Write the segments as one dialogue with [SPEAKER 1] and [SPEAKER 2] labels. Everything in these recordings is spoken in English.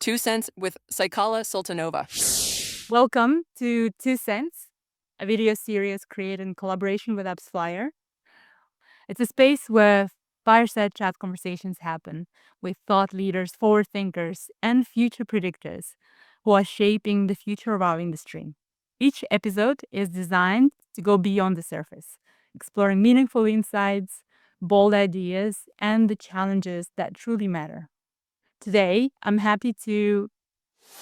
[SPEAKER 1] 2 Cents with Saikala Sultanova.
[SPEAKER 2] Welcome to 2 Cents, a video series created in collaboration with AppsFlyer. It's a space where fireside chat conversations happen with thought leaders, forward thinkers, and future predictors who are shaping the future of our industry. Each episode is designed to go beyond the surface, exploring meaningful insights, bold ideas, and the challenges that truly matter. Today, I'm happy to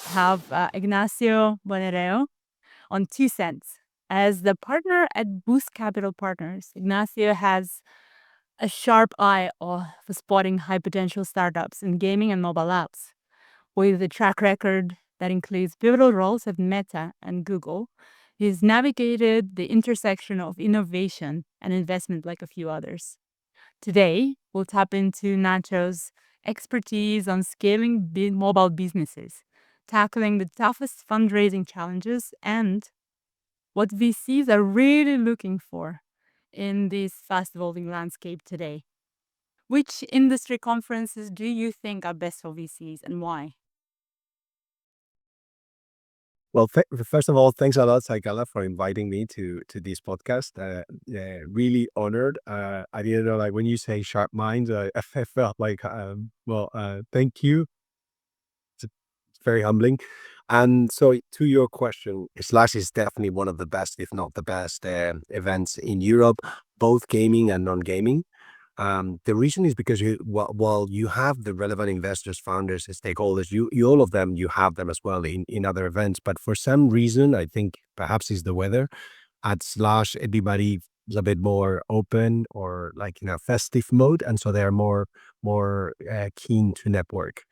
[SPEAKER 2] have Ignacio Monereo on 2 Cents. As the partner at Boost Capital Partners, Ignacio has a sharp eye for spotting high potential startups in gaming and mobile apps. With a track record that includes pivotal roles at Meta and Google, he's navigated the intersection of innovation and investment like a few others. Today, we'll tap into Nacho's expertise on scaling mobile businesses, tackling the toughest fundraising challenges, and what VCs are really looking for in this fast evolving landscape today. Which industry conferences do you think are best for VCs and why?
[SPEAKER 3] Well, first of all, thanks a lot, Saikala, for inviting me to this podcast. Yeah, really honored. I didn't know, like, when you say sharp minds, I felt like, thank you. It's very humbling. And so, to your question, Slash is definitely one of the best, if not the best, events in Europe, both gaming and non-gaming. The reason is because while you have the relevant investors, founders, stakeholders, you all of them, you have them as well in other events. But for some reason, I think perhaps it's the weather. At Slash, everybody is a bit more open or like in a festive mode, and so they're more keen to network.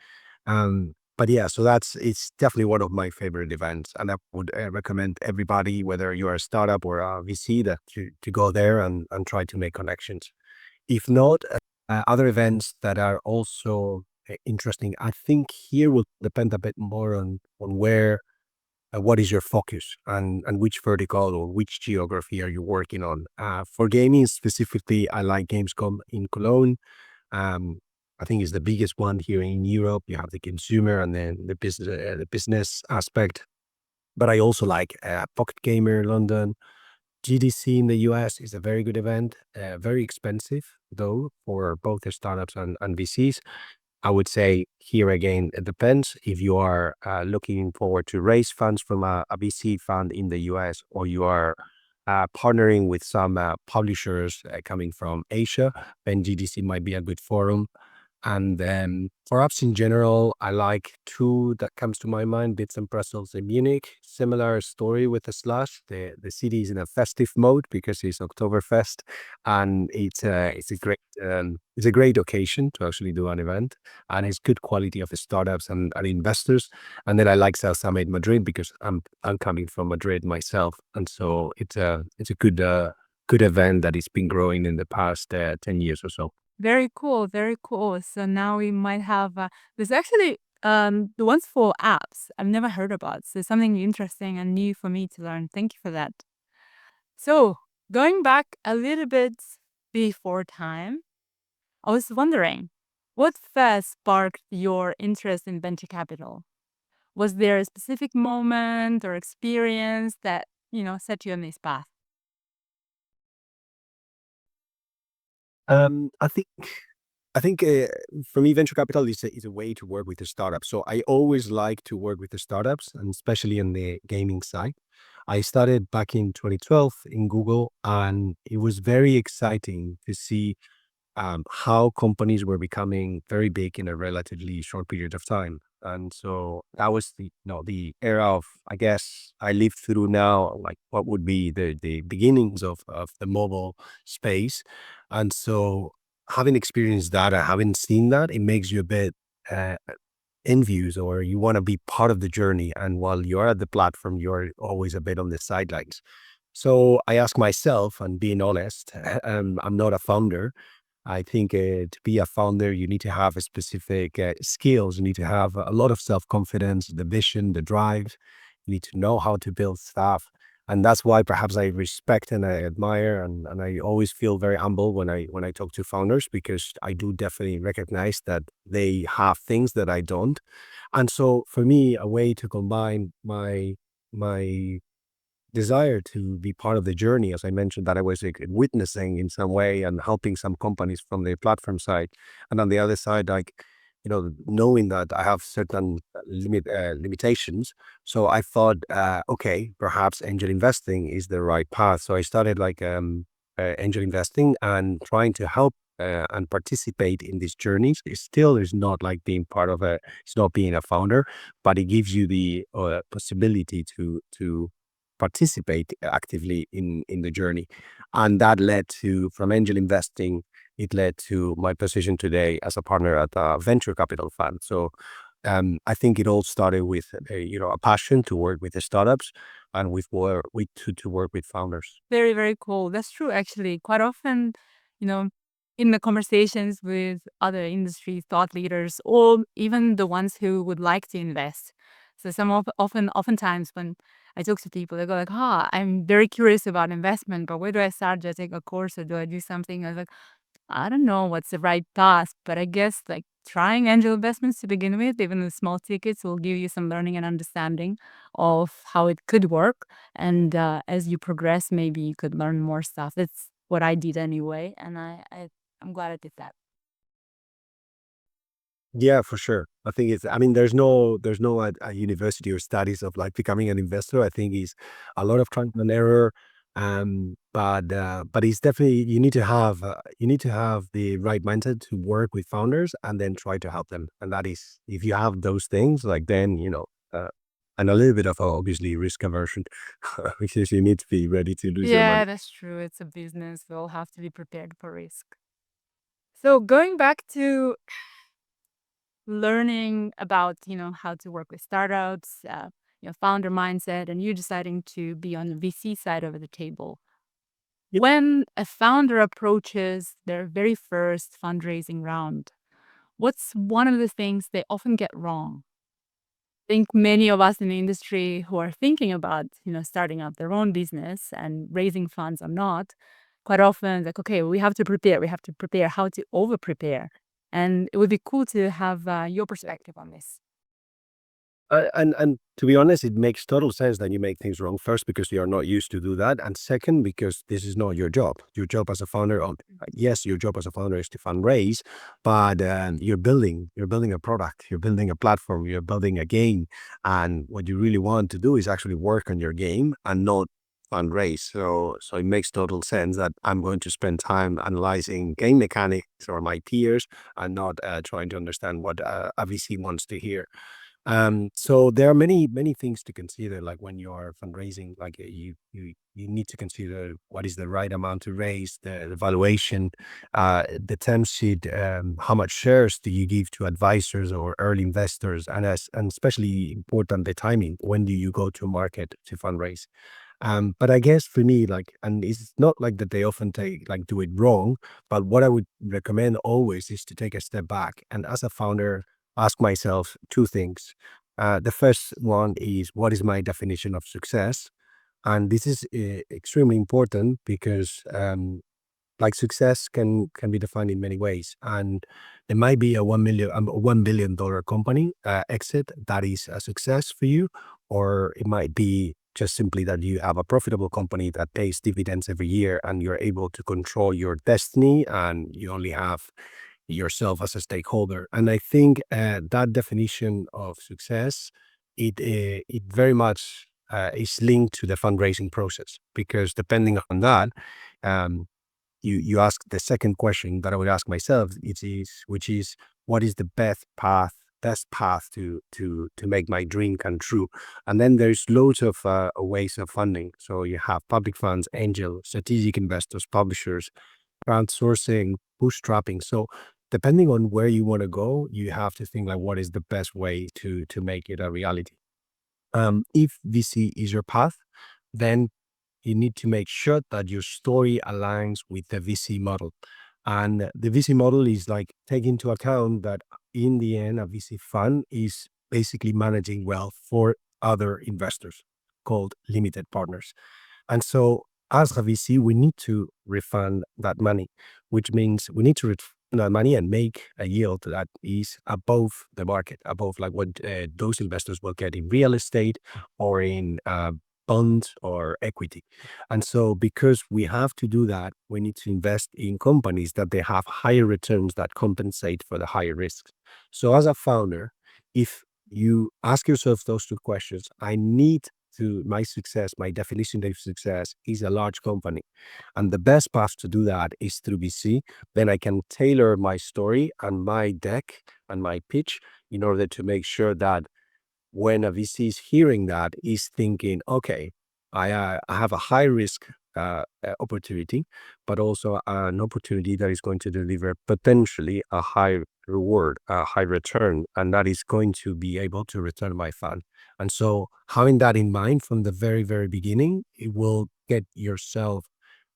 [SPEAKER 3] But yeah, so it's definitely one of my favorite events, and I would recommend everybody, whether you're a startup or a VC, that to go there and try to make connections. If not, other events that are also interesting, I think here will depend a bit more on where, what is your focus and which vertical or which geography are you working on. For gaming specifically, I like Gamescom in Cologne. I think it's the biggest one here in Europe. You have the consumer and then the business aspect. But I also like Pocket Gamer London. GDC in the US is a very good event, very expensive though for both the startups and VCs. I would say here again, it depends if you are looking forward to raise funds from a VC fund in the US, or you are partnering with some publishers coming from Asia, then GDC might be a good forum. And then for apps in general, I like two that comes to my mind: Bits and Pretzels in Munich. Similar story with the Slash. The city is in a festive mode because it's Oktoberfest, and it's a great occasion to actually do an event, and it's good quality of the startups and investors. And then I like South Summit Madrid because I'm coming from Madrid myself, and so it's a good event that it's been growing in the past 10 years or so.
[SPEAKER 2] Very cool, very cool. So now we might have there's actually the ones for apps I've never heard about. So something interesting and new for me to learn. Thank you for that. So going back a little bit before time, I was wondering, what first sparked your interest in venture capital? Was there a specific moment or experience that, set you on this path?
[SPEAKER 3] I think for me, venture capital is a way to work with the startups. So I always like to work with the startups, and especially on the gaming side. I started back in 2012 in Google, and it was very exciting to see how companies were becoming very big in a relatively short period of time. And so that was the era of, I guess, I lived through now, like what would be the beginnings of the mobile space. And so having experienced that, I haven't seen that, it makes you a bit uh, envious, or you want to be part of the journey. And while you're at the platform, you're always a bit on the sidelines. So I ask myself, and being honest, I'm not a founder. I think to be a founder, you need to have a specific skills. You need to have a lot of self-confidence, the vision, the drive. You need to know how to build stuff. And that's why perhaps I respect and I admire, and I always feel very humble when I talk to founders, because I do definitely recognize that they have things that I don't. And so for me, a way to combine my desire to be part of the journey, as I mentioned, that I was like witnessing in some way and helping some companies from the platform side, and on the other side, like, knowing that I have certain limitations. So I thought, okay, perhaps angel investing is the right path. So I started like angel investing and trying to help and participate in these journeys. It still is not like being part of it's not being a founder, but it gives you the possibility to participate actively in the journey. And that led to, from angel investing, it led to my position today as a partner at a venture capital fund. So I think it all started with a passion to work with the startups, and to work with founders.
[SPEAKER 2] Very, very cool. That's true, actually. Quite often, you know, in the conversations with other industry thought leaders, or even the ones who would like to invest. So oftentimes when I talk to people, they go like, I'm very curious about investment, but where do I start? Do I take a course or do I do something? I was like, I don't know what's the right path, but I guess like trying angel investments to begin with, even the small tickets, will give you some learning and understanding of how it could work. And as you progress, maybe you could learn more stuff. That's what I did anyway, and I'm glad I did that.
[SPEAKER 3] Yeah, for sure. I think there's no a university or studies of like becoming an investor. I think it's a lot of trial and error. But it's definitely, you need to have the right mindset to work with founders and then try to help them. And that is, if you have those things, like then, and a little bit of obviously risk aversion, because you need to be ready to lose your
[SPEAKER 2] Yeah,
[SPEAKER 3] money.
[SPEAKER 2] that's true. It's a business. We'll have to be prepared for risk. So going back to learning about, how to work with startups, founder mindset, and you deciding to be on the VC side of the table. When a founder approaches their very first fundraising round, what's one of the things they often get wrong? I think many of us in the industry who are thinking about, starting up their own business and raising funds or not, quite often like, okay, we have to prepare. We have to prepare how to over prepare. And it would be cool to have your perspective on this.
[SPEAKER 3] And to be honest, it makes total sense that you make things wrong. First, because you are not used to do that, and second, because this is not your job. Your job as a founder, yes, your job as a founder is to fundraise, but you're building a product, you're building a platform, you're building a game, and what you really want to do is actually work on your game and not fundraise. So it makes total sense that I'm going to spend time analyzing game mechanics or my peers, and not trying to understand what a VC wants to hear. So there are many things to consider, like when you are fundraising, like you need to consider what is the right amount to raise, the valuation, the term sheet, how much shares do you give to advisors or early investors, and especially important, the timing. When do you go to market to fundraise? But I guess for me, like, and it's not like that they often do it wrong, but what I would recommend always is to take a step back. And as a founder, ask myself two things. The first one is, what is my definition of success? And this is extremely important because like success can be defined in many ways, and it might be a $1 billion company exit that is a success for you, or it might be just simply that you have a profitable company that pays dividends every year and you're able to control your destiny and you only have yourself as a stakeholder. And I think that definition of success, it very much is linked to the fundraising process, because depending on that, um, you ask the second question that I would ask myself, which is, what is the best path to make my dream come true? And then there's loads of ways of funding. So you have public funds, angel, strategic investors, publishers, crowdsourcing, bootstrapping. So depending on where you want to go, you have to think like, what is the best way to make it a reality? If VC is your path, then you need to make sure that your story aligns with the VC model. And the VC model is like, take into account that in the end, a VC fund is basically managing wealth for other investors. called limited partners. And so as a VC, we need to refund that money, which means we need to refund that money and make a yield that is above the market, above like what those investors will get in real estate or in bonds or equity. And so because we have to do that, we need to invest in companies that they have higher returns that compensate for the higher risks. So as a founder, if you ask yourself those two questions, I need to my success, my definition of success is a large company. And the best path to do that is through VC. Then I can tailor my story and my deck and my pitch in order to make sure that when a VC is hearing that, is thinking, okay, I have a high risk opportunity, but also an opportunity that is going to deliver potentially a high reward, a high return, and that is going to be able to return my fund. And so having that in mind from the very, very beginning, it will get yourself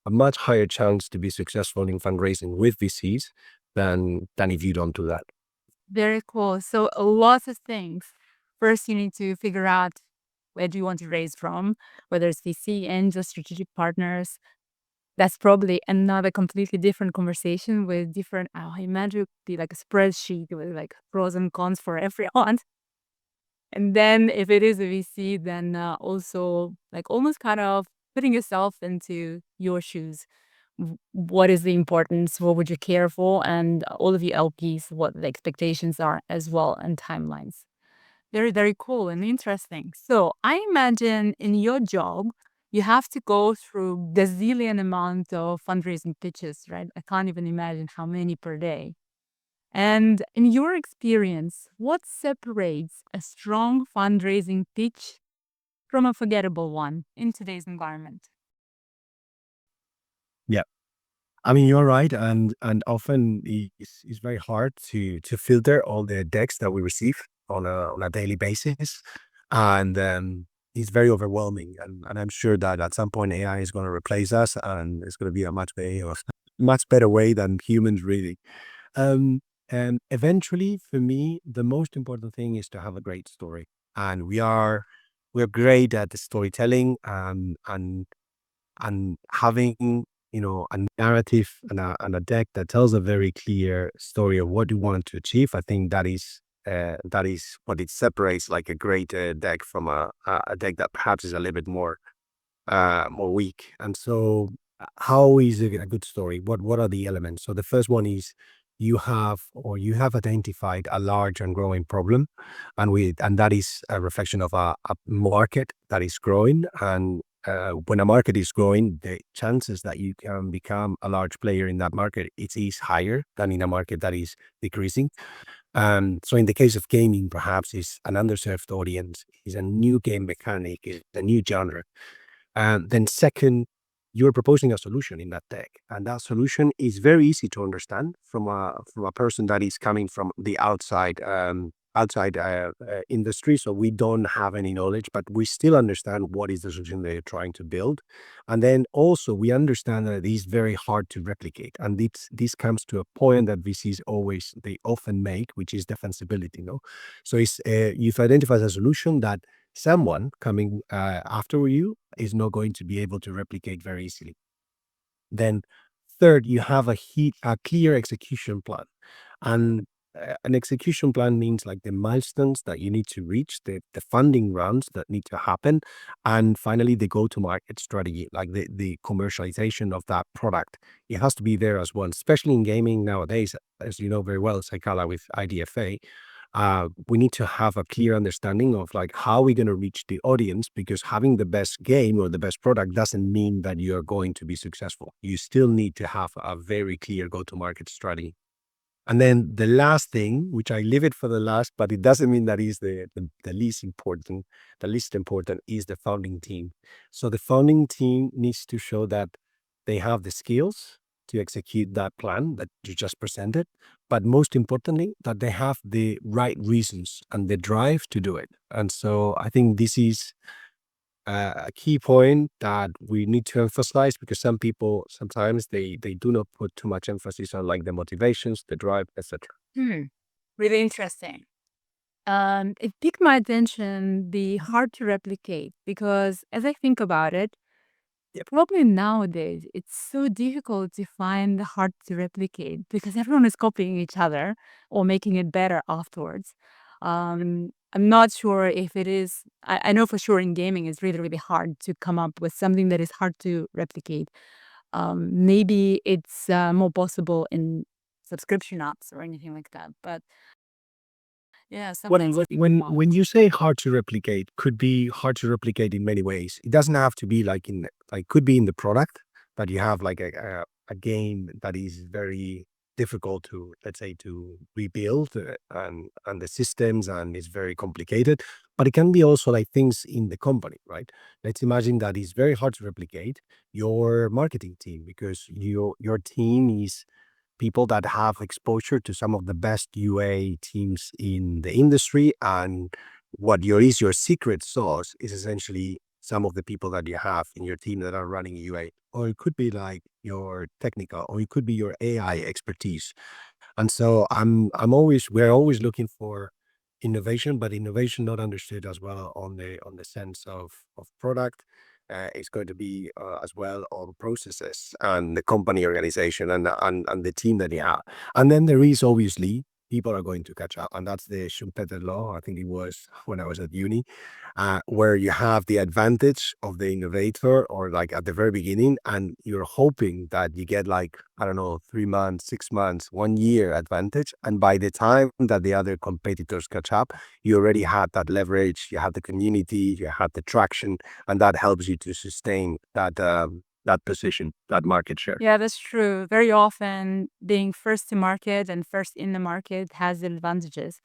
[SPEAKER 3] a much higher chance to be successful in fundraising with VCs than if you don't do that.
[SPEAKER 2] Very cool. So lots of things. First, you need to figure out where do you want to raise from, whether it's VC, angel, strategic partners. That's probably another completely different conversation with different, I imagine it would be like a spreadsheet with like pros and cons for everyone. And then if it is a VC, then also like almost kind of putting yourself into your shoes. What is the importance? What would you care for? And all of you LPs, what the expectations are as well, and timelines. Very, very cool and interesting. So I imagine in your job, you have to go through gazillion amount of fundraising pitches, right? I can't even imagine how many per day. And in your experience, what separates a strong fundraising pitch from a forgettable one in today's environment?
[SPEAKER 3] Yeah. I mean, you're right, and often it's very hard to filter all the decks that we receive on a daily basis, and it's very overwhelming. And I'm sure that at some point AI is going to replace us, and it's going to be a much better way than humans really. Um, and eventually, for me, the most important thing is to have a great story, and we're great at the storytelling, and having a narrative and a deck that tells a very clear story of what you want to achieve. I think that is what it separates like a great deck from a deck that perhaps is a little bit more weak. And so how is a good story? What are the elements? So the first one is you have identified a large and growing problem, and that is a reflection of a market that is growing. And when a market is growing, the chances that you can become a large player in that market is higher than in a market that is decreasing. So in the case of gaming, perhaps is an underserved audience, is a new game mechanic, is a new genre. And then second, you're proposing a solution in that deck, and that solution is very easy to understand from a person that is coming from the outside industry. So we don't have any knowledge, but we still understand what is the solution they're trying to build. And then also we understand that it is very hard to replicate, and this comes to a point that VCs they often make, which is defensibility. So it's you've identified a solution that someone coming after you is not going to be able to replicate very easily. Then third, you have a clear execution plan. And an execution plan means like the milestones that you need to reach, the funding rounds that need to happen, and finally the go-to-market strategy, like the commercialization of that product. It has to be there as well, especially in gaming nowadays, as you know very well, Saikala, with IDFA. We need to have a clear understanding of like how we're going to reach the audience, because having the best game or the best product doesn't mean that you're going to be successful. You still need to have a very clear go-to-market strategy. And then the last thing, which I leave it for the last, but it doesn't mean that is the least important. The least important is the founding team. So the founding team needs to show that they have the skills to execute that plan that you just presented, but most importantly, that they have the right reasons and the drive to do it. And so I think this is a key point that we need to emphasize, because some people sometimes they do not put too much emphasis on like the motivations, the drive, etc.
[SPEAKER 2] Really interesting. It piqued my attention, the hard to replicate, because as I think about it, probably nowadays it's so difficult to find the hard to replicate because everyone is copying each other or making it better afterwards. I'm not sure if it is, I know for sure in gaming it's really, really hard to come up with something that is hard to replicate. Maybe it's more possible in subscription apps or anything like that. But yeah,
[SPEAKER 3] Well,
[SPEAKER 2] sometimes it's
[SPEAKER 3] when you say hard to replicate, could be hard to replicate in many ways. It doesn't have to be like could be in the product that you have like a game that is very difficult to, let's say, to rebuild, and the systems, and it's very complicated. But it can be also like things in the company, right? Let's imagine that it's very hard to replicate your marketing team, because your team is people that have exposure to some of the best UA teams in the industry. And what your secret sauce is essentially some of the people that you have in your team that are running UA. Or it could be like your technical, or it could be your AI expertise. And so we're always looking for innovation, but innovation not understood as well on the sense of product. It's going to be as well on processes and the company organization, and the team that you have. And then there is obviously people are going to catch up, and that's the Schumpeter law. I think it was when I was at uni, where you have the advantage of the innovator, or like at the very beginning, and you're hoping that you get like, I don't know, 3 months, 6 months, 1 year advantage. And by the time that the other competitors catch up, you already had that leverage, you had the community, you had the traction, and that helps you to sustain that position, that market share.
[SPEAKER 2] Yeah, that's true. Very often, being first to market and first in the market has advantages.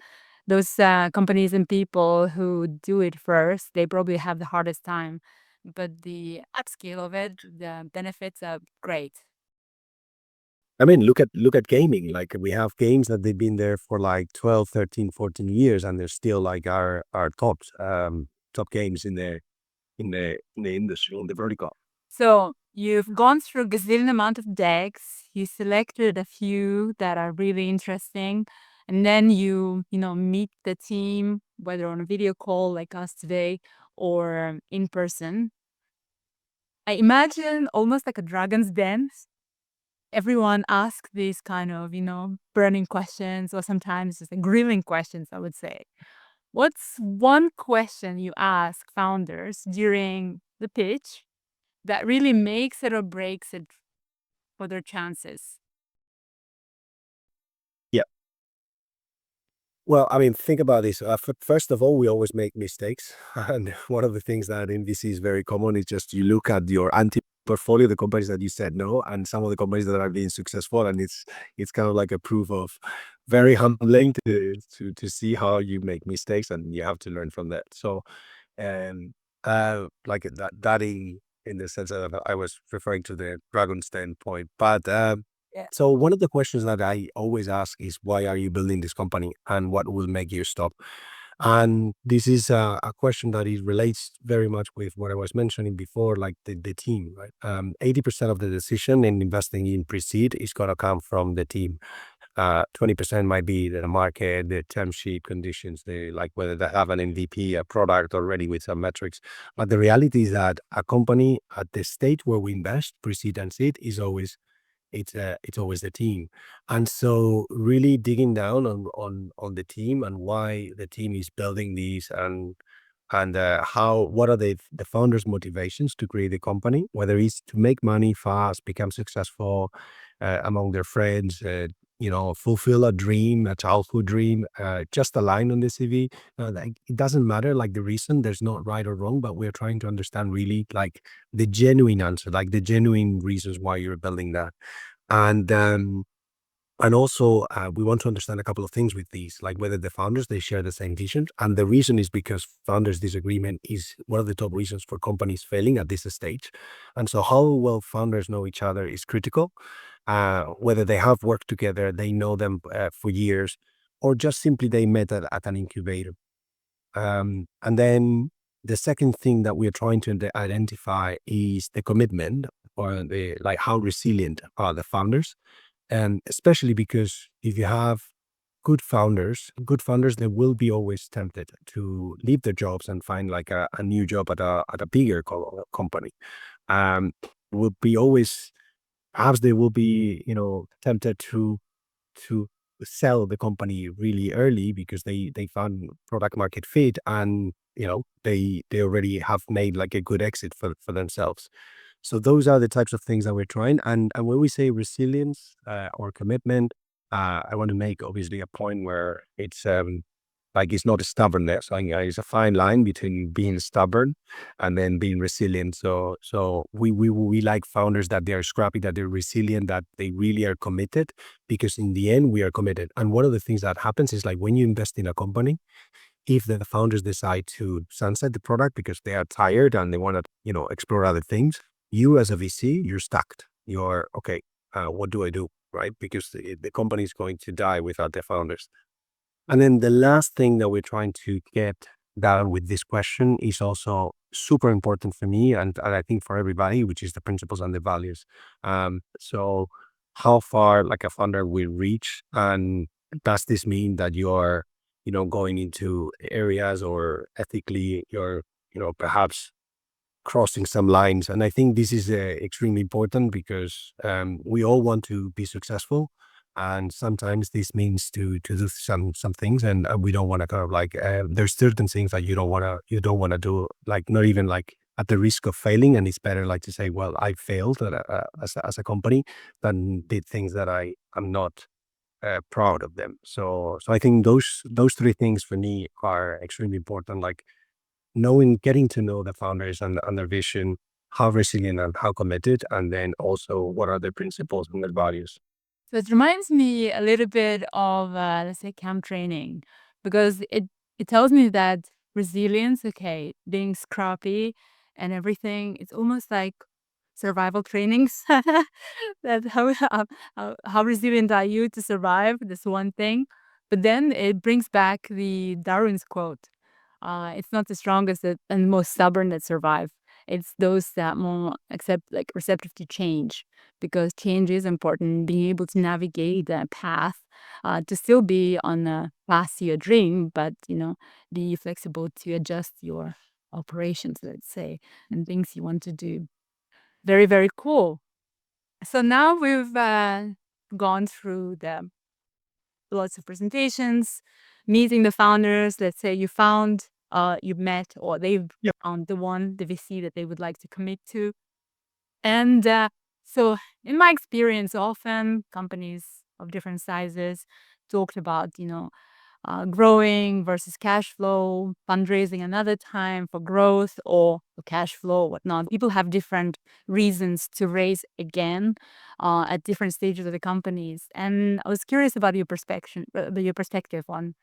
[SPEAKER 2] Those companies and people who do it first, they probably have the hardest time. But the upscale of it, the benefits are great.
[SPEAKER 3] I mean, look at gaming. Like, we have games that they've been there for like 12, 13, 14 years, and they're still like our top games in the industry, in the vertical.
[SPEAKER 2] So you've gone through a gazillion amount of decks. You selected a few that are really interesting, and then you meet the team, whether on a video call like us today or in person. I imagine almost like a dragon's den. Everyone asks these kind of burning questions, or sometimes just like grilling questions, I would say. What's one question you ask founders during the pitch that really makes it or breaks it for their chances?
[SPEAKER 3] Well, I mean, think about this. First of all, we always make mistakes. And one of the things that in VC is very common is just you look at your anti-portfolio, the companies that you said no, and some of the companies that are being successful. And it's kind of like a proof of very humbling to see how you make mistakes, and you have to learn from that. So, and like that in the sense that I was referring to the Dragon's Den point. But
[SPEAKER 2] Yeah.
[SPEAKER 3] so one of the questions that I always ask is, why are you building this company, and what will make you stop? And this is a question that it relates very much with what I was mentioning before, like the team, right? 80% of the decision in investing in pre-seed is going to come from the team. 20% might be the market, the term sheet conditions, like whether they have an MVP, a product already with some metrics. But the reality is that a company at the stage where we invest, pre-seed and seed, is always it's always the team. And so really digging down on the team, and why the team is building these, and what are the founders' motivations to create the company, whether it's to make money fast, become successful among their friends, fulfill a dream, a childhood dream, just a line on the CV. Like, it doesn't matter, like, the reason. There's not right or wrong, but we're trying to understand really like the genuine answer, like the genuine reasons why you're building that. And also, we want to understand a couple of things with these, like whether the founders, they share the same vision. And the reason is because founders' disagreement is one of the top reasons for companies failing at this stage. And so how well founders know each other is critical. Whether they have worked together, they know them for years, or just simply they met at an incubator. And then the second thing that we're trying to identify is the commitment, or the, like, how resilient are the founders. And especially because if you have good founders, they will be always tempted to leave their jobs and find like a new job at a bigger company. Um, will be always perhaps they will be, tempted to sell the company really early because they found product market fit, and they already have made like a good exit for themselves. So those are the types of things that we're trying. And when we say resilience or commitment, I want to make obviously a point where it's like it's not a stubbornness. Like it's a fine line between being stubborn and then being resilient. So we like founders that they are scrappy, that they're resilient, that they really are committed, because in the end we are committed. And one of the things that happens is like when you invest in a company, if the founders decide to sunset the product because they are tired and they want to, explore other things, you as a VC, you're stuck. You're okay. What do I do? Right? Because the company is going to die without the founders. And then the last thing that we're trying to get down with this question is also super important for me, and I think for everybody, which is the principles and the values. So how far like a founder will reach, and does this mean that you're, going into areas or ethically you're, perhaps crossing some lines. And I think this is extremely important because we all want to be successful, and sometimes this means to do some things, and we don't want to kind of like there's certain things that you don't want to do, like not even like at the risk of failing. And it's better like to say, well, I failed as a company than did things that I'm not proud of them. So I think those three things for me are extremely important. Like getting to know the founders and their vision, how resilient and how committed, and then also what are their principles and their values.
[SPEAKER 2] So it reminds me a little bit of, let's say, camp training, because it tells me that resilience, okay, being scrappy and everything, it's almost like survival trainings. That how resilient are you to survive this one thing? But then it brings back the Darwin's quote. It's not the strongest and most stubborn that survive. It's those that more accept, like receptive to change, because change is important. Being able to navigate that path, to still be on the path to your dream, but be flexible to adjust your operations, let's say, and things you want to do. Very, very cool. So now we've gone through the lots of presentations, meeting the founders. Let's say you met, or they've
[SPEAKER 3] Yep.
[SPEAKER 2] found the VC that they would like to commit to. And so in my experience, often companies of different sizes talked about, growing versus cash flow, fundraising another time for growth or for cash flow, whatnot. People have different reasons to raise again at different stages of the companies. And I was curious about your perspective on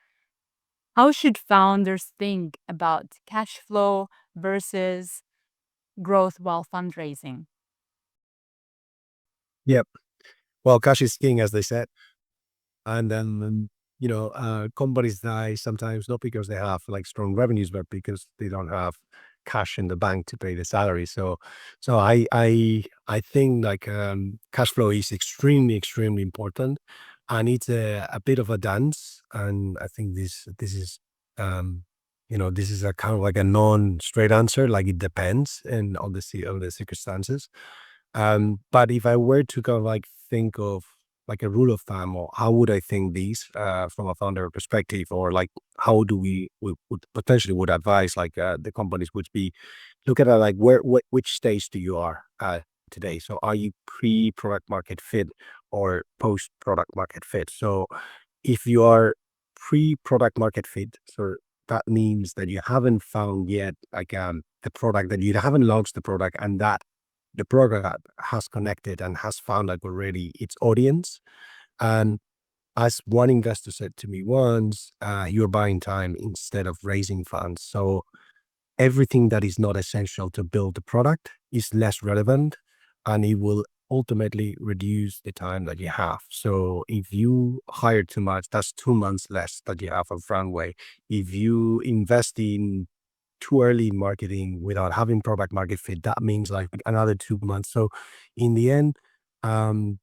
[SPEAKER 2] how should founders think about cash flow versus growth while fundraising?
[SPEAKER 3] Yep. Well, cash is king, as they said. And then, companies die sometimes not because they have like strong revenues, but because they don't have cash in the bank to pay the salary. So I think like cash flow is extremely, extremely important, and it's a bit of a dance. And I think this is this is a kind of like a non-straight answer. Like it depends and on the circumstances. But if I were to kind of like think of like a rule of thumb, or how would I think these from a founder perspective, or like how do we would potentially would advise like the companies would be look at like which stage do you are today. So are you pre-product market fit or post-product market fit? So if you are pre-product market fit, so that means that you haven't found yet like the product, that you haven't launched the product, and that the product has connected and has found like already its audience. And as one investor said to me once, you're buying time instead of raising funds. So everything that is not essential to build the product is less relevant, and it will ultimately reduce the time that you have. So if you hire too much, that's 2 months less that you have of runway. If you invest in too early in marketing without having product market fit, that means like another 2 months. So in the end, um,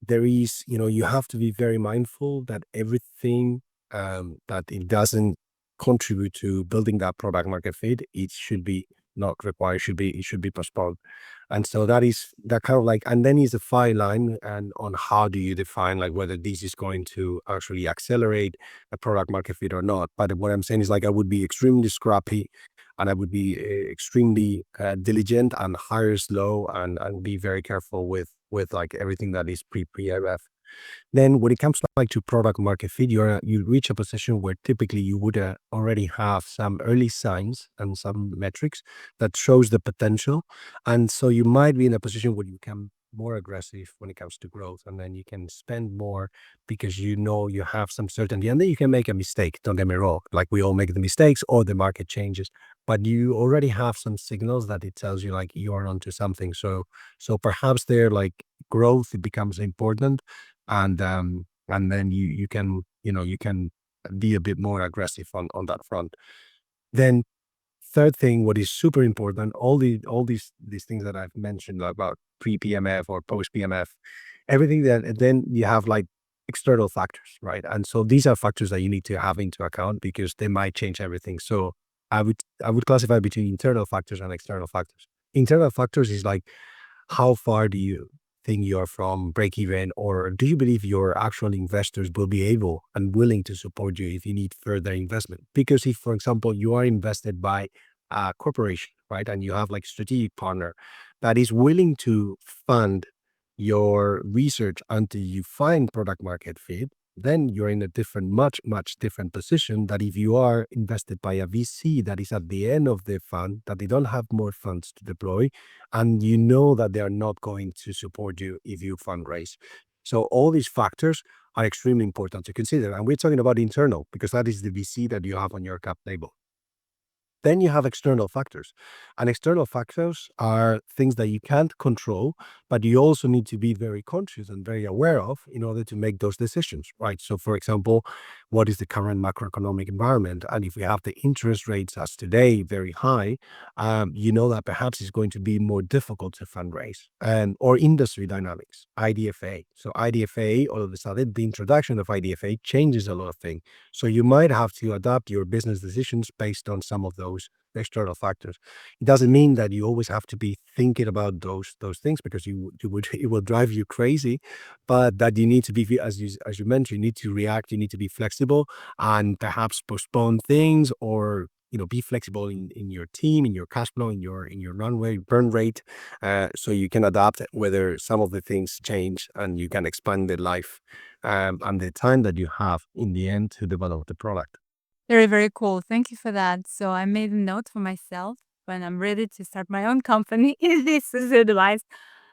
[SPEAKER 3] there is, you have to be very mindful that everything that it doesn't contribute to building that product market fit, it should be not required, it should be postponed. And so that is that kind of like, and then is a fine line and on how do you define like whether this is going to actually accelerate a product market fit or not. But what I'm saying is like I would be extremely scrappy and I would be extremely diligent and hire slow and be very careful with like everything that is pre-IRF. Then when it comes like to product market fit, you reach a position where typically you would already have some early signs and some metrics that shows the potential. And so you might be in a position where you become more aggressive when it comes to growth, and then you can spend more because you have some certainty, and then you can make a mistake. Don't get me wrong, like we all make the mistakes or the market changes, but you already have some signals that it tells you like you are onto something. So perhaps there like growth becomes important, and then you can you can be a bit more aggressive on that front. Then third thing, what is super important, all these things that I've mentioned about pre-PMF or post-PMF, everything that, and then you have like external factors, right? And so these are factors that you need to have into account because they might change everything. So I would classify between internal factors and external factors. Internal factors is like how far do you think you're from break even, or do you believe your actual investors will be able and willing to support you if you need further investment? Because if, for example, you are invested by a corporation, right, and you have like strategic partner that is willing to fund your research until you find product market fit, then you're in a different, much different position that if you are invested by a VC that is at the end of the fund, that they don't have more funds to deploy, and you know that they are not going to support you if you fundraise. So all these factors are extremely important to consider. And we're talking about internal because that is the VC that you have on your cap table. Then you have external factors. And external factors are things that you can't control, but you also need to be very conscious and very aware of in order to make those decisions, right? So, for example, what is the current macroeconomic environment? And if we have the interest rates as today very high, you know that perhaps it's going to be more difficult to fundraise. And or industry dynamics, IDFA. So IDFA, all of a sudden, the introduction of IDFA changes a lot of things. So you might have to adapt your business decisions based on some of those external factors. It doesn't mean that you always have to be thinking about those things because you would it will drive you crazy, but that you need to be, as you mentioned, you need to react, you need to be flexible and perhaps postpone things, or be flexible in your team, in your cash flow, in your runway burn rate, so you can adapt whether some of the things change and you can expand the life and the time that you have in the end to develop the product.
[SPEAKER 2] Very, very cool. Thank you for that. So I made a note for myself when I'm ready to start my own company. This is advice.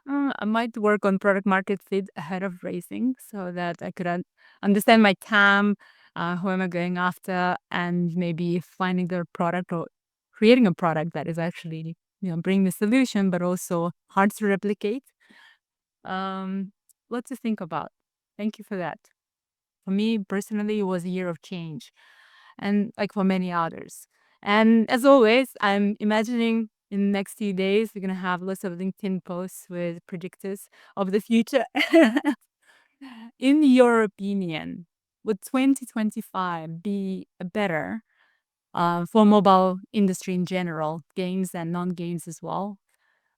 [SPEAKER 2] I might work on product market fit ahead of racing so that I could understand my TAM, who am I going after, and maybe finding the product or creating a product that is actually, bring the solution, but also hard to replicate. Um, what to think about. Thank you for that. For me personally, it was a year of change, and like for many others. And as always, I'm imagining in the next few days, we're going to have lots of LinkedIn posts with predictors of the future. In your opinion, would 2025 be better for mobile industry in general, games and non-games as well?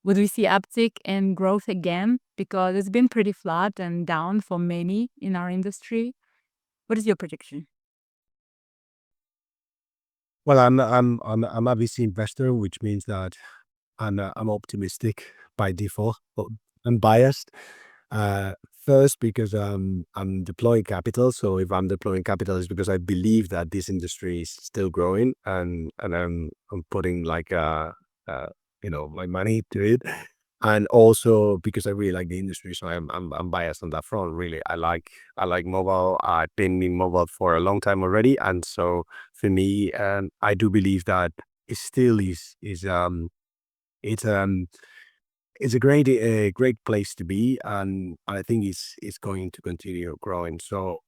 [SPEAKER 2] Would we see uptick in growth again? Because it's been pretty flat and down for many in our industry. What is your prediction?
[SPEAKER 3] Well, I'm a VC investor, which means that I'm optimistic by default, but I'm biased. First, because I'm deploying capital. So if I'm deploying capital, it's because I believe that this industry is still growing, and I'm putting like my money to it, and also because I really like the industry. So I'm biased on that front. Really, I like mobile. I've been in mobile for a long time already, and so for me, I do believe that it still is it's it's a great place to be, and I think it's going to continue growing. So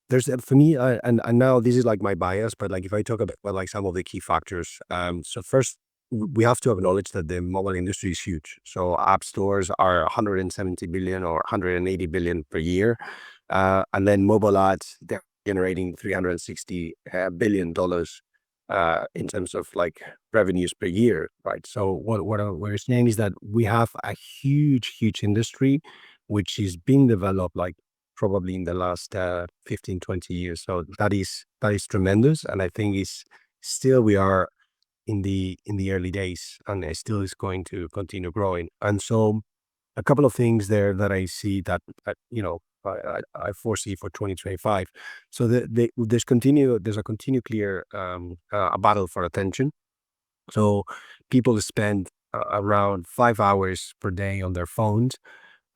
[SPEAKER 3] there's for me, and now this is like my bias, but like if I talk about like some of the key factors, so first we have to acknowledge that the mobile industry is huge. So app stores are 170 billion or 180 billion per year. And then mobile ads, they're generating $360 billion in terms of like revenues per year, right? So what we're saying is that we have a huge industry which is being developed like probably in the last 15, 20 years. So that is tremendous. And I think is still we are in the early days, and it still is going to continue growing. And so a couple of things there that I see that I foresee for 2025. So there's a continued clear a battle for attention. So people spend around 5 hours per day on their phones,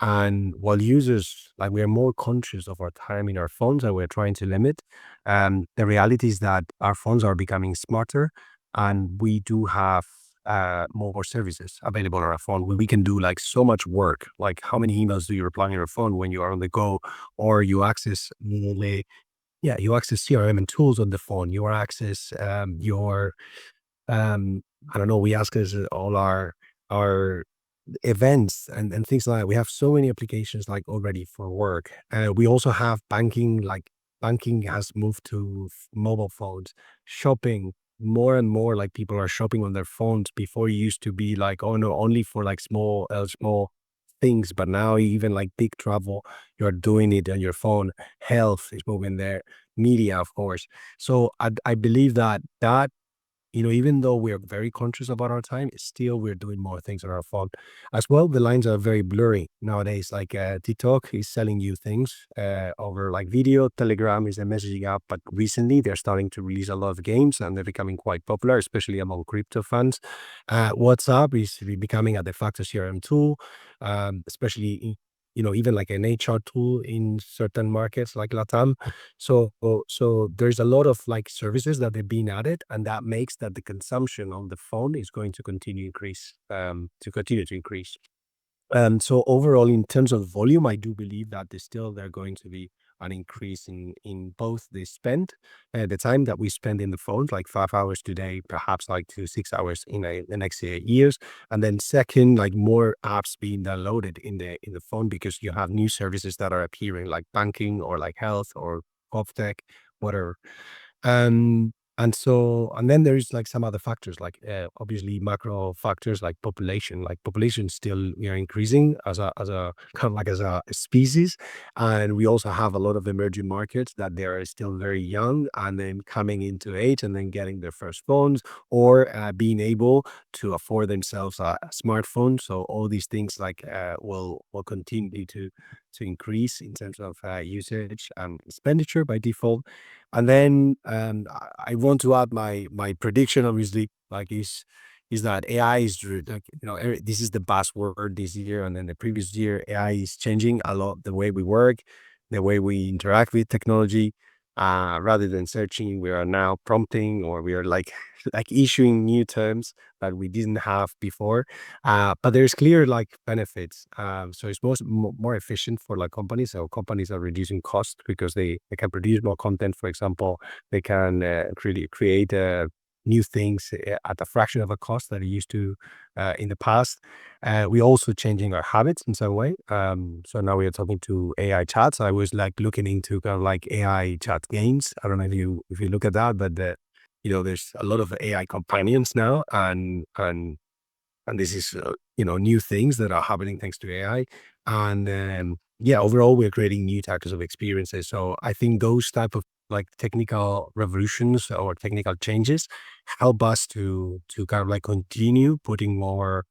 [SPEAKER 3] and while users, like we are more conscious of our time in our phones and we're trying to limit, the reality is that our phones are becoming smarter, and we do have more services available on our phone. We can do like so much work. Like how many emails do you reply on your phone when you are on the go, or you access you access CRM and tools on the phone. You access your I don't know. We access all our events and things like that. We have so many applications like already for work. We also have banking, like banking has moved to mobile phones, shopping more and more like people are shopping on their phones. Before it used to be like, oh no, only for like small things, but now even like big travel, you're doing it on your phone. Health is moving there, media, of course. So I believe that even though we're very conscious about our time, still we're doing more things on our phone. As well, the lines are very blurry nowadays. Like TikTok is selling you things over like video. Telegram is a messaging app, but recently they're starting to release a lot of games and they're becoming quite popular, especially among crypto fans. WhatsApp is becoming a de facto CRM tool, especially even like an HR tool in certain markets like Latam. So there's a lot of like services that they're being added, and that makes that the consumption on the phone is going to continue to increase. So overall, in terms of volume, I do believe that there's going to be an increase in both the the time that we spend in the phones, like 5 hours today, perhaps like to 6 hours in the next years. And then second, like more apps being downloaded in the phone because you have new services that are appearing, like banking or like health or tech, whatever. And then there is like some other factors, like obviously macro factors like population. Like population still we are increasing as a kind of like as a species, and we also have a lot of emerging markets that they are still very young and then coming into age and then getting their first phones or being able to afford themselves a smartphone. So all these things like will continue to increase in terms of usage and expenditure by default. And then I want to add my prediction, obviously, like is that AI is like this is the buzzword this year, and then the previous year AI is changing a lot the way we work, the way we interact with technology. Rather than searching, we are now prompting, or we are like like issuing new terms that we didn't have before. But there's clear like benefits. So it's more efficient for like companies. So companies are reducing costs because they can produce more content. For example, they can really create new things at a fraction of a cost that it used to in the past. We're also changing our habits in some way. So now we are talking to AI chats. I was like looking into kind of like AI chat games. I don't know if you look at that, but there's a lot of AI companions now, and this is new things that are happening thanks to AI. And yeah, overall we're creating new types of experiences. So I think those type of like technical revolutions or technical changes help us to kind of like continue putting more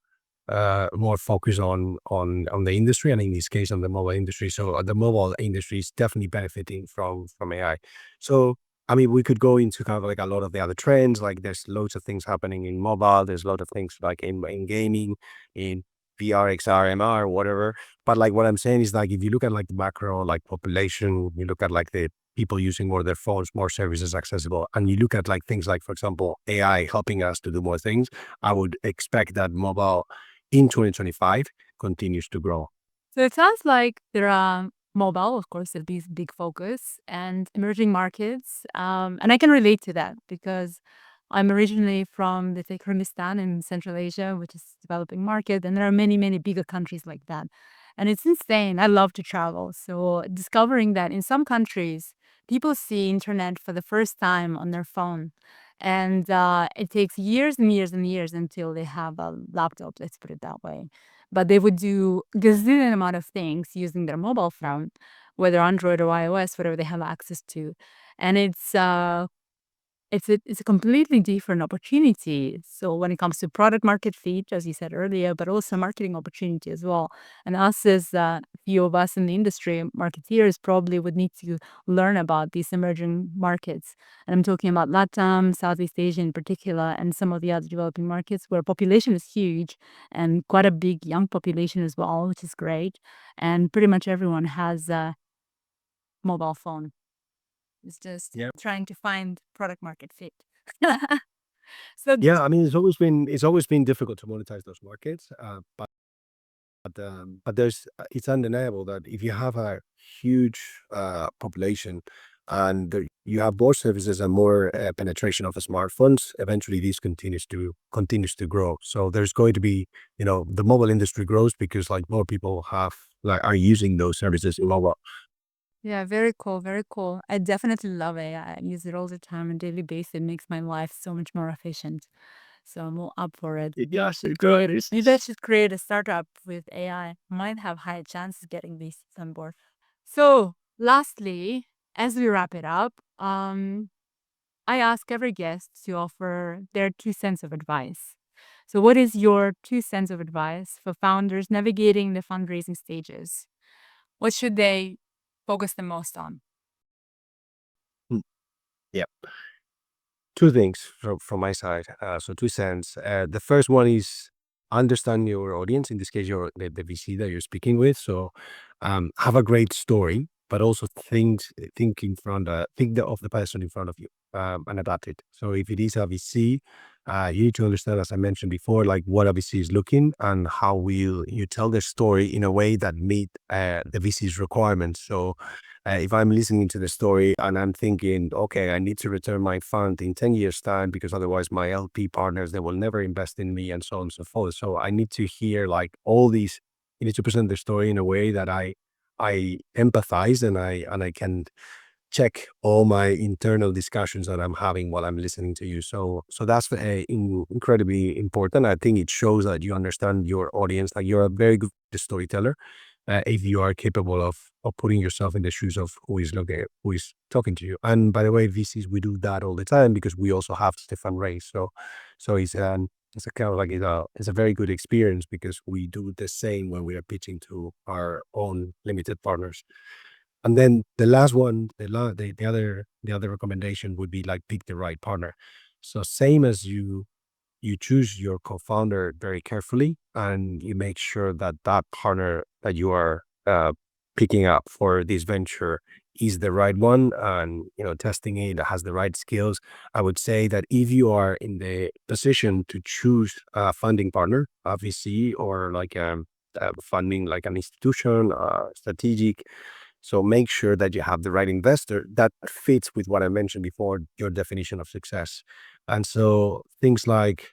[SPEAKER 3] focus on the industry, and in this case on the mobile industry. So the mobile industry is definitely benefiting from AI. So I mean, we could go into kind of like a lot of the other trends. Like there's loads of things happening in mobile. There's a lot of things like in gaming, in VR, XR, MR, whatever. But like what I'm saying is like if you look at like the macro, like population, you look at like the people using more of their phones, more services accessible, and you look at like things like, for example, AI helping us to do more things. I would expect that mobile in 2025 continues to grow.
[SPEAKER 2] So it sounds like there are mobile, of course, it'll be big focus, and emerging markets. And I can relate to that because I'm originally from the Kyrgyzstan in Central Asia, which is a developing market, and there are many, many bigger countries like that. And it's insane. I love to travel. So discovering that in some countries, people see internet for the first time on their phone. And it takes years and years and years until they have a laptop, let's put it that way. But they would do gazillion amount of things using their mobile phone, whether Android or iOS, whatever they have access to. And it's a completely different opportunity. So when it comes to product market fit, as you said earlier, but also marketing opportunity as well. And us as few of us in the industry, marketeers probably would need to learn about these emerging markets. And I'm talking about LATAM, Southeast Asia in particular, and some of the other developing markets where population is huge and quite a big young population as well, which is great. And pretty much everyone has a mobile phone. It's just
[SPEAKER 3] Yeah.
[SPEAKER 2] trying to find product market fit. So
[SPEAKER 3] Yeah, I mean, it's always been difficult to monetize those markets, but there's it's undeniable that if you have a huge population and you have more services and more penetration of the smartphones, eventually this continues to grow. So there's going to be, the mobile industry grows because like more people are using those services in mobile.
[SPEAKER 2] yeah, very cool, very cool. I definitely love AI. I use it all the time on a daily basis. It makes my life so much more efficient. So I'm all up for it.
[SPEAKER 3] Yes, it good.
[SPEAKER 2] Maybe I should create a startup with AI. Might have high chances getting these on board. So lastly, as we wrap it up, I ask every guest to offer their 2 cents of advice. So what is your 2 cents of advice for founders navigating the fundraising stages? What should they focus the most on?
[SPEAKER 3] Mm, yeah. Two things from my side. So 2 cents. The first one is understand your audience. In this case, the VC that you're speaking with. So have a great story, but also think of the person in front of you, and adapt it. So if it is a VC, you need to understand, as I mentioned before, like what a VC is looking and how will you tell their story in a way that meet the VC's requirements. So if I'm listening to the story and I'm thinking, okay, I need to return my fund in 10 years time because otherwise my LP partners, they will never invest in me and so on and so forth. So I need to hear like all these, you need to present the story in a way that I empathize and I can check all my internal discussions that I'm having while I'm listening to you. So that's incredibly important. I think it shows that you understand your audience, like you're a very good storyteller, if you are capable of putting yourself in the shoes of who is talking to you. And by the way, VCs, we do that all the time because we also have to fundraise. So it's a kind of like it's a very good experience because we do the same when we are pitching to our own limited partners. And then the last one, the other recommendation would be like pick the right partner. So same as you choose your co-founder very carefully and you make sure that that partner that you are picking up for this venture is the right one, and testing it has the right skills. I would say that if you are in the position to choose a funding partner, a VC, or like funding like an institution, strategic, so make sure that you have the right investor that fits with what I mentioned before, your definition of success. And so things like,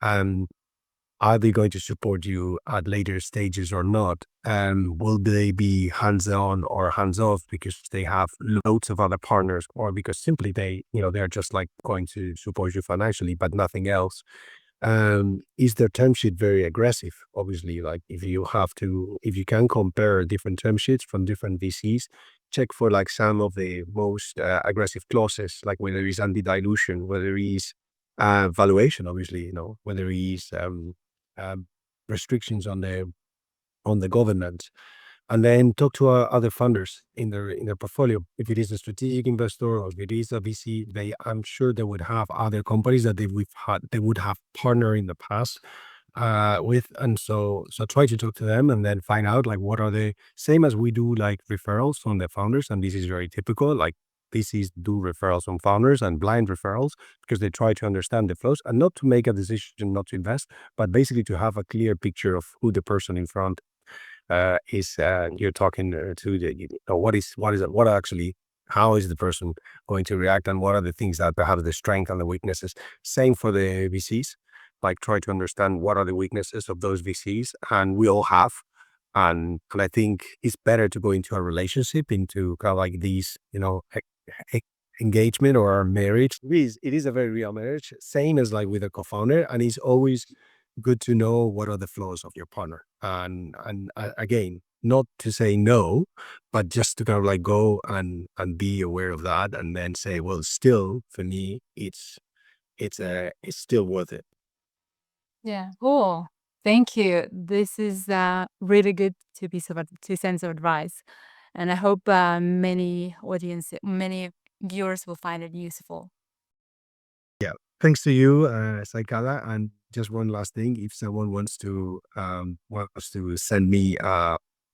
[SPEAKER 3] um, are they going to support you at later stages or not? And will they be hands-on or hands-off because they have loads of other partners, or because simply they're just like going to support you financially, but nothing else? Is their term sheet very aggressive? Obviously, like if you can compare different term sheets from different VCs, check for like some of the most aggressive clauses, like whether it's anti-dilution, whether it's valuation, obviously, whether it's um, restrictions on the governance, and then talk to other funders in their portfolio. If it is a strategic investor or if it is a VC, I'm sure they would have other companies that they would have partnered in the past with, and so try to talk to them and then find out like what are the same as we do like referrals from the founders, and this is very typical. Like VCs do referrals from founders and blind referrals because they try to understand the flows and not to make a decision not to invest, but basically to have a clear picture of who the person in front is you're talking to what actually how is the person going to react, and what are the things that have the strength and the weaknesses. Same for the VCs, like try to understand what are the weaknesses of those VCs, and we all have. And I think it's better to go into a relationship, into kind of like these, e- engagement or marriage. It is a very real marriage, same as like with a co-founder, and it's always good to know what are the flaws of your partner. And again, not to say no, but just to kind of like go and be aware of that, and then say, well, still for me, it's still worth it.
[SPEAKER 2] Yeah. Cool. Thank you. This is really good two cents of advice, and I hope many viewers will find it useful.
[SPEAKER 3] Yeah. Thanks to you, Saikala. And just one last thing, if someone wants to send me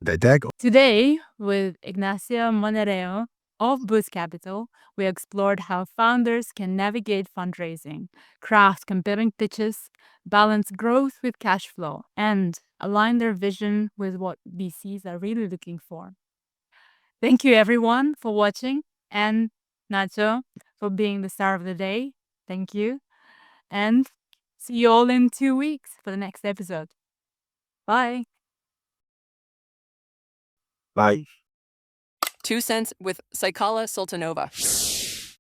[SPEAKER 3] the deck.
[SPEAKER 2] Today, with Ignacio Monereo of Boost Capital, we explored how founders can navigate fundraising, craft compelling pitches, balance growth with cash flow, and align their vision with what VCs are really looking for. Thank you, everyone, for watching, and Nacho for being the star of the day. Thank you. And see you all in 2 weeks for the next episode. Bye.
[SPEAKER 3] Bye.
[SPEAKER 1] 2 Cents with Saikala Sultanova.